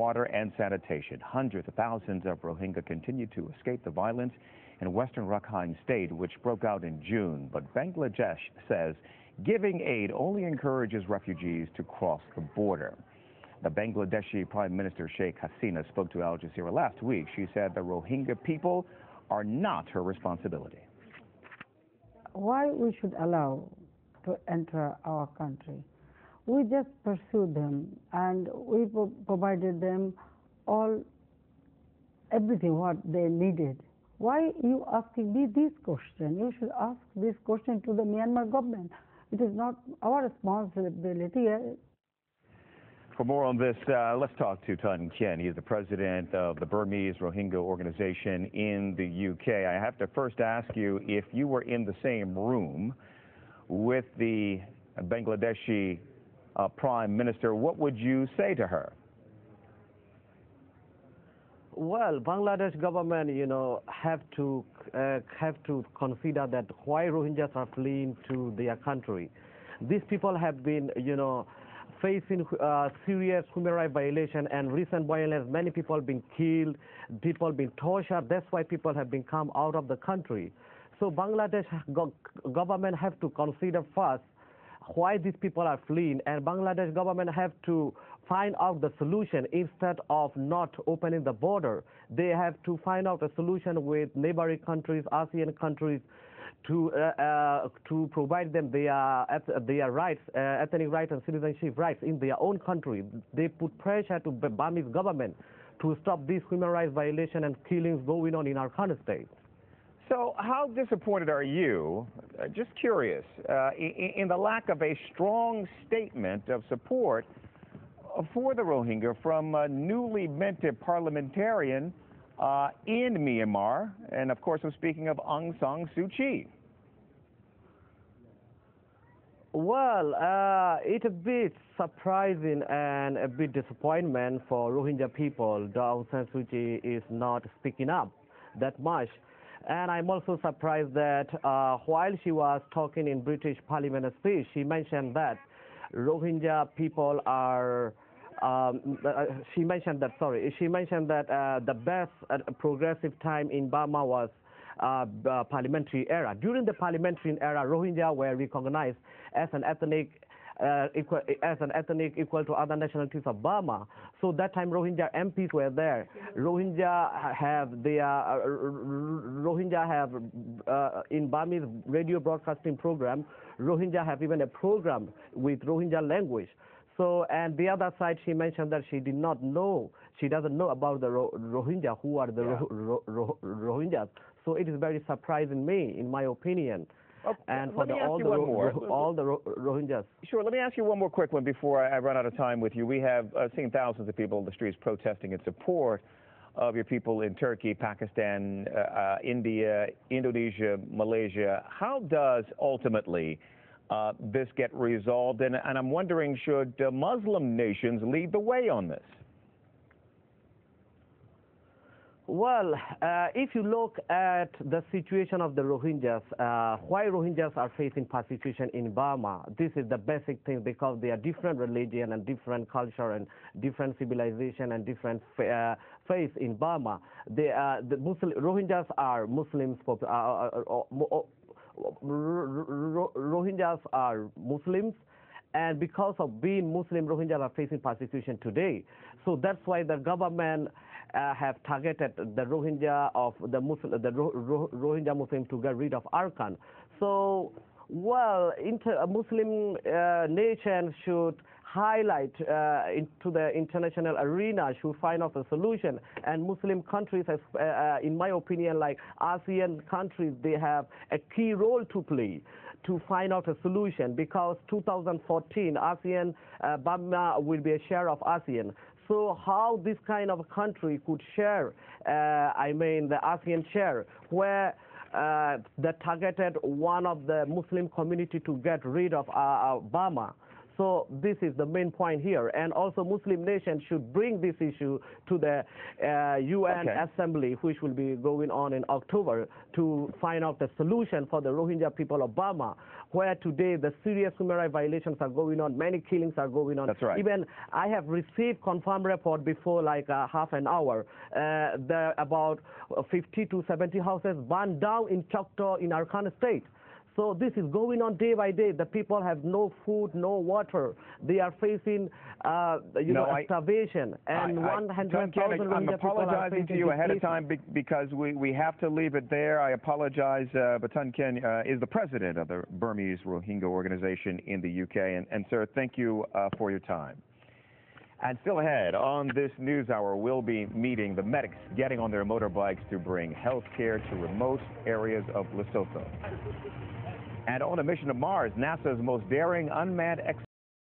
water and sanitation. Hundreds of thousands of Rohingya continue to escape the violence in western Rakhine State, which broke out in June. But Bangladesh says giving aid only encourages refugees to cross the border. The Bangladeshi Prime Minister Sheikh Hasina spoke to Aljazeera last week. She said the Rohingya people are not her responsibility. Why we should allow to enter our country? We just pursued them and we provided them everything what they needed. Why you asking me this question? You should ask this question to the Myanmar government. It is not our responsibility. For more on this, let's talk to Tun Khin. He's the president of the Burmese Rohingya organization in the UK. I have to first ask you, if you were in the same room with the Bangladeshi Prime Minister, what would you say to her? Well, Bangladesh government, have to consider that why Rohingyas are fleeing to their country. These people have been, facing serious human rights violation and recent violence. Many people have been killed, people have been tortured. That's why people have been come out of the country. So Bangladesh government have to consider first why these people are fleeing, and Bangladesh government have to find out the solution. Instead of not opening the border, they have to find out a solution with neighboring countries, ASEAN countries, to provide them their rights, ethnic rights and citizenship rights in their own country. They put pressure to the Burmese government to stop these human rights violations and killings going on in our country state. So how disappointed are you, just curious, in the lack of a strong statement of support for the Rohingya from a newly minted parliamentarian in Myanmar? And of course, I'm speaking of Aung San Suu Kyi. Well, it's a bit surprising and a bit disappointment for Rohingya people. Aung San Suu Kyi is not speaking up that much. And I'm also surprised that while she was talking in British Parliament speech, she mentioned that Rohingya people are, she mentioned that the best progressive time in Burma was parliamentary era. During the parliamentary era, Rohingya were recognized as an ethnic equal to other nationalities of Burma. So that time Rohingya MPs were there. Rohingya have in Burmese radio broadcasting program, Rohingya have even a program with Rohingya language. So, and the other side, she mentioned that she doesn't know about the Rohingya, who are the Rohingyas. So it is very surprising me, in my opinion. Okay. And for all the Rohingyas. Sure. Let me ask you one more quick one before I run out of time with you. We have seen thousands of people in the streets protesting in support of your people in Turkey, Pakistan, India, Indonesia, Malaysia. How does ultimately this get resolved? And I'm wondering, should Muslim nations lead the way on this? Well, if you look at the situation of the Rohingyas, why Rohingyas are facing persecution in Burma, this is the basic thing, because they are different religion and different culture and different civilization and different faith in Burma. Rohingyas are Muslims. Rohingyas are Muslims. And because of being Muslim, Rohingyas are facing persecution today. So that's why the government have targeted the Rohingya Rohingya Muslims to get rid of Arkan. So, well, Muslim nations should highlight into the international arena, should find out a solution. And Muslim countries, in my opinion, like ASEAN countries, they have a key role to play to find out a solution, because 2014 ASEAN, Burma will be a share of ASEAN. So how this kind of country could share, the ASEAN share, where they targeted one of the Muslim community to get rid of Burma. So this is the main point here. And also Muslim nations should bring this issue to the UN Assembly, which will be going on in October, to find out the solution for the Rohingya people of Burma, where today the serious human rights violations are going on, many killings are going on. That's right. Even I have received confirmed report before like half an hour. There are about 50 to 70 houses burned down in Choctaw in Arkan state. So this is going on day by day. The people have no food, no water. They are facing, starvation. And 100,000 I'm apologizing to you ahead of time because we have to leave it there. I apologize, but Tun Khin is the president of the Burmese Rohingya organization in the UK. And sir, thank you for your time. And still ahead on this news hour, we'll be meeting the medics getting on their motorbikes to bring health care to remote areas of Lesotho. And on a mission to Mars, NASA's most daring unmanned